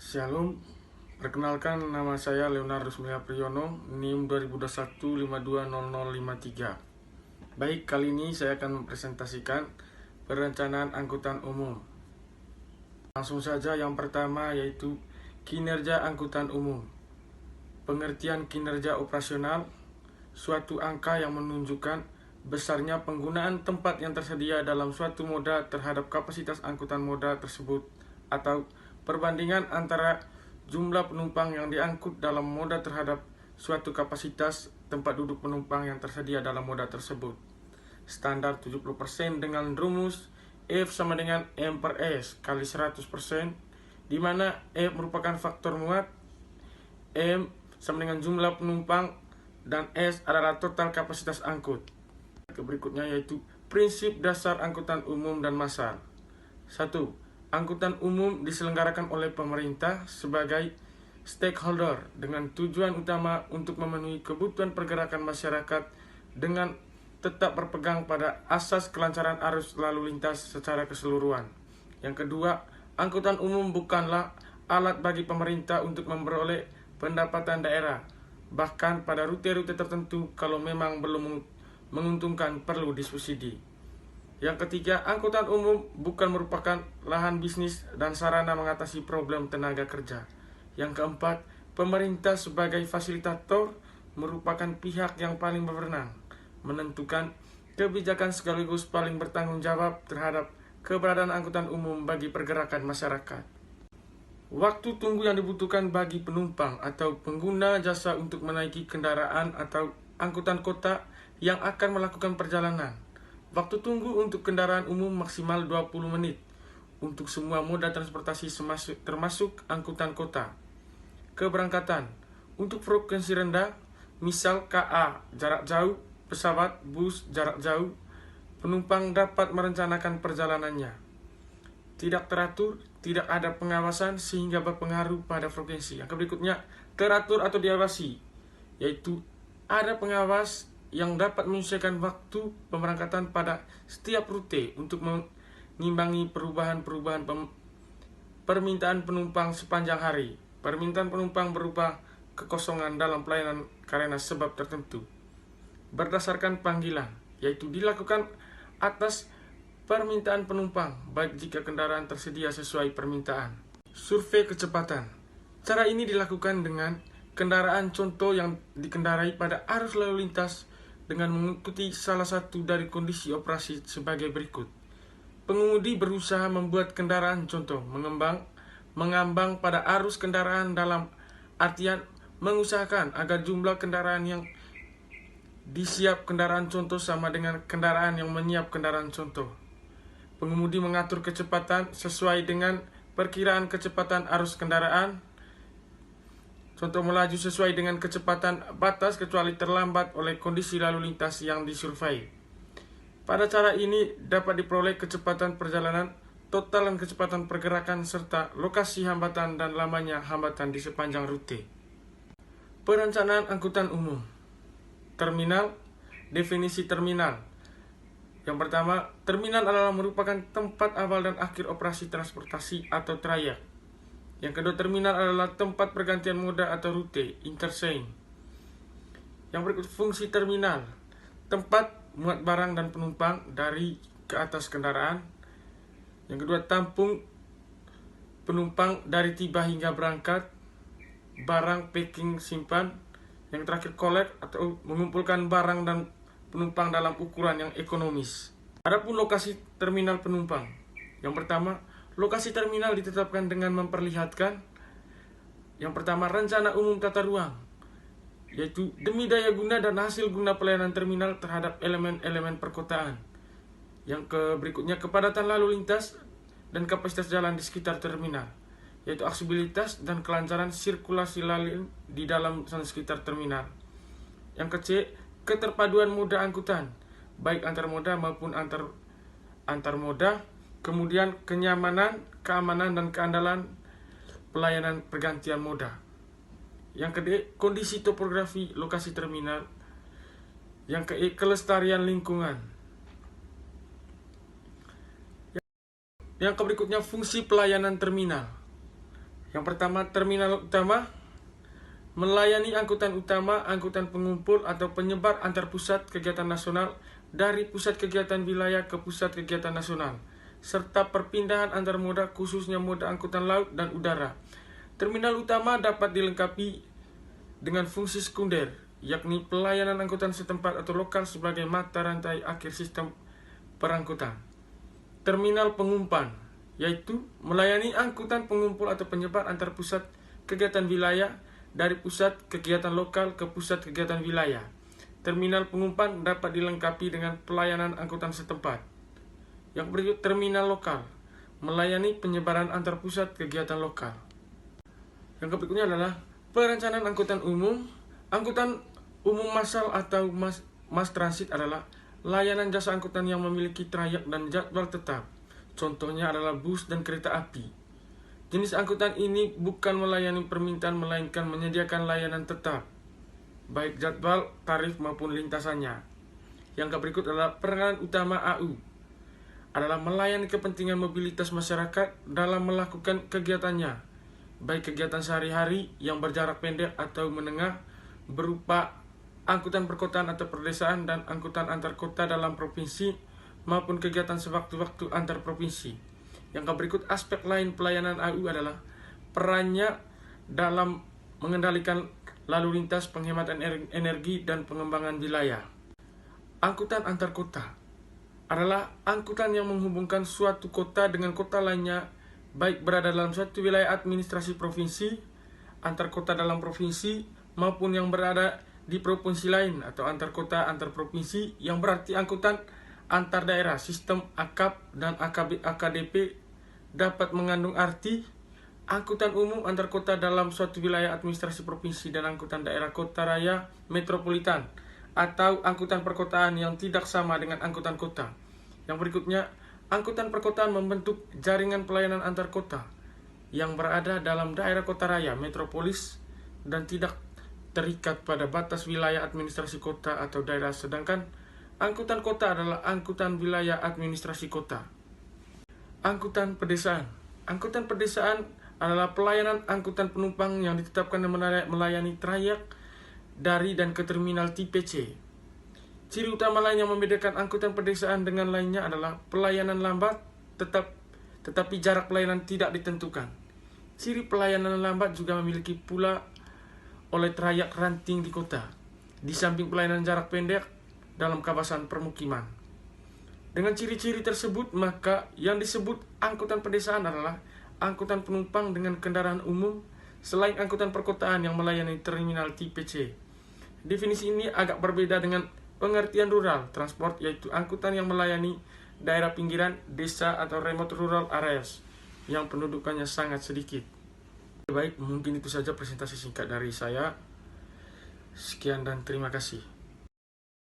Shalom, perkenalkan nama saya Leonardus Melia Priyono, NIM 2021520053. Baik, kali ini saya akan mempresentasikan perencanaan angkutan umum. Langsung saja yang pertama yaitu kinerja angkutan umum. Pengertian kinerja operasional, suatu angka yang menunjukkan besarnya penggunaan tempat yang tersedia dalam suatu moda terhadap kapasitas angkutan moda tersebut, atau perbandingan antara jumlah penumpang yang diangkut dalam moda terhadap suatu kapasitas tempat duduk penumpang yang tersedia dalam moda tersebut. Standar 70% dengan rumus F sama dengan M per S kali 100%, di mana F merupakan faktor muat, M sama dengan jumlah penumpang, dan S adalah total kapasitas angkut. Berikutnya yaitu prinsip dasar angkutan umum dan massal. 1. Angkutan umum diselenggarakan oleh pemerintah sebagai stakeholder dengan tujuan utama untuk memenuhi kebutuhan pergerakan masyarakat dengan tetap berpegang pada asas kelancaran arus lalu lintas secara keseluruhan. Yang kedua, angkutan umum bukanlah alat bagi pemerintah untuk memperoleh pendapatan daerah, bahkan pada rute-rute tertentu kalau memang belum menguntungkan perlu disubsidi. Yang ketiga, angkutan umum bukan merupakan lahan bisnis dan sarana mengatasi problem tenaga kerja. Yang keempat, pemerintah sebagai fasilitator merupakan pihak yang paling berwenang menentukan kebijakan sekaligus paling bertanggung jawab terhadap keberadaan angkutan umum bagi pergerakan masyarakat. Waktu tunggu yang dibutuhkan bagi penumpang atau pengguna jasa untuk menaiki kendaraan atau angkutan kota yang akan melakukan perjalanan. Waktu tunggu untuk kendaraan umum maksimal 20 menit untuk semua moda transportasi termasuk angkutan kota. Keberangkatan untuk frekuensi rendah, misal KA jarak jauh, pesawat, bus jarak jauh, penumpang dapat merencanakan perjalanannya. Tidak teratur, tidak ada pengawasan sehingga berpengaruh pada frekuensi. Yang berikutnya, teratur atau diawasi, yaitu ada pengawas yang dapat menyesuaikan waktu pemberangkatan pada setiap rute untuk mengimbangi perubahan-perubahan permintaan penumpang sepanjang hari. Permintaan penumpang berupa kekosongan dalam pelayanan karena sebab tertentu. Berdasarkan panggilan, yaitu dilakukan atas permintaan penumpang, baik jika kendaraan tersedia sesuai permintaan. Survei kecepatan. Cara ini dilakukan dengan kendaraan contoh yang dikendarai pada arus lalu lintas dengan mengikuti salah satu dari kondisi operasi sebagai berikut. Pengemudi berusaha membuat kendaraan contoh mengambang pada arus kendaraan dalam artian mengusahakan agar jumlah kendaraan yang disiap kendaraan contoh sama dengan kendaraan yang menyiap kendaraan contoh. Pengemudi mengatur kecepatan sesuai dengan perkiraan kecepatan arus kendaraan. Contoh melaju sesuai dengan kecepatan batas kecuali terlambat oleh kondisi lalu lintas yang disurvei. Pada cara ini dapat diperoleh kecepatan perjalanan, total dan kecepatan pergerakan serta lokasi hambatan dan lamanya hambatan di sepanjang rute. Perencanaan angkutan umum. Terminal. Definisi terminal. Yang pertama, terminal adalah merupakan tempat awal dan akhir operasi transportasi atau trayek. Yang kedua, terminal adalah tempat pergantian moda atau rute, interchange. Yang berikut, fungsi terminal. Tempat muat barang dan penumpang dari ke atas kendaraan. Yang kedua, tampung penumpang dari tiba hingga berangkat. Barang packing simpan. Yang terakhir, collect atau mengumpulkan barang dan penumpang dalam ukuran yang ekonomis. Adapun lokasi terminal penumpang. Yang pertama, lokasi terminal ditetapkan dengan memperlihatkan yang pertama, rencana umum tata ruang, yaitu demi daya guna dan hasil guna pelayanan terminal terhadap elemen-elemen perkotaan. Yang berikutnya, kepadatan lalu lintas dan kapasitas jalan di sekitar terminal, yaitu aksesibilitas dan kelancaran sirkulasi lalu di dalam dan sekitar terminal. Yang ketiga, keterpaduan moda angkutan, baik antar moda maupun antar moda. Kemudian kenyamanan, keamanan, dan keandalan pelayanan pergantian moda. Yang kedua, kondisi topografi lokasi terminal. Yang ketiga, kelestarian lingkungan. Yang berikutnya, fungsi pelayanan terminal. Yang pertama, terminal utama melayani angkutan utama, angkutan pengumpul atau penyebar antar pusat kegiatan nasional dari pusat kegiatan wilayah ke pusat kegiatan nasional, serta perpindahan antar moda khususnya moda angkutan laut dan udara. Terminal utama dapat dilengkapi dengan fungsi sekunder, yakni pelayanan angkutan setempat atau lokal sebagai mata rantai akhir sistem perangkutan. Terminal pengumpan, yaitu melayani angkutan pengumpul atau penyebar antar pusat kegiatan wilayah dari pusat kegiatan lokal ke pusat kegiatan wilayah. Terminal pengumpan dapat dilengkapi dengan pelayanan angkutan setempat. Yang berikut, terminal lokal melayani penyebaran antar pusat kegiatan lokal. Yang berikutnya adalah perencanaan angkutan umum. Angkutan umum massal atau mass transit adalah layanan jasa angkutan yang memiliki trayek dan jadwal tetap. Contohnya adalah bus dan kereta api. Jenis angkutan ini bukan melayani permintaan melainkan menyediakan layanan tetap, baik jadwal, tarif maupun lintasannya. Yang berikut adalah peranan utama AU adalah melayani kepentingan mobilitas masyarakat dalam melakukan kegiatannya, baik kegiatan sehari-hari yang berjarak pendek atau menengah berupa angkutan perkotaan atau perdesaan dan angkutan antar kota dalam provinsi maupun kegiatan sewaktu-waktu antar provinsi. Yang berikut, aspek lain pelayanan AU adalah perannya dalam mengendalikan lalu lintas, penghematan energi, dan pengembangan wilayah. Angkutan antar kota adalah angkutan yang menghubungkan suatu kota dengan kota lainnya, baik berada dalam suatu wilayah administrasi provinsi, antar kota dalam provinsi, maupun yang berada di provinsi lain, atau antar kota antar provinsi, yang berarti angkutan antar daerah. Sistem AKAP dan AKDP dapat mengandung arti angkutan umum antar kota dalam suatu wilayah administrasi provinsi dan angkutan daerah kota raya metropolitan, atau angkutan perkotaan yang tidak sama dengan angkutan kota. Yang berikutnya, angkutan perkotaan membentuk jaringan pelayanan antar kota yang berada dalam daerah kota raya metropolis dan tidak terikat pada batas wilayah administrasi kota atau daerah, sedangkan angkutan kota adalah angkutan wilayah administrasi kota. Angkutan pedesaan. Angkutan pedesaan adalah pelayanan angkutan penumpang yang ditetapkan dan melayani trayek dari dan ke terminal tipe C. Ciri utama lain yang membedakan angkutan pedesaan dengan lainnya adalah pelayanan lambat tetapi jarak pelayanan tidak ditentukan. Ciri pelayanan lambat juga memiliki pula oleh trayek ranting di kota, di samping pelayanan jarak pendek dalam kawasan permukiman. Dengan ciri-ciri tersebut, maka yang disebut angkutan pedesaan adalah angkutan penumpang dengan kendaraan umum selain angkutan perkotaan yang melayani terminal tipe C. Definisi ini agak berbeda dengan pengertian rural transport, yaitu angkutan yang melayani daerah pinggiran, desa atau remote rural areas yang pendudukannya sangat sedikit. Baik, mungkin itu saja presentasi singkat dari saya. Sekian dan terima kasih.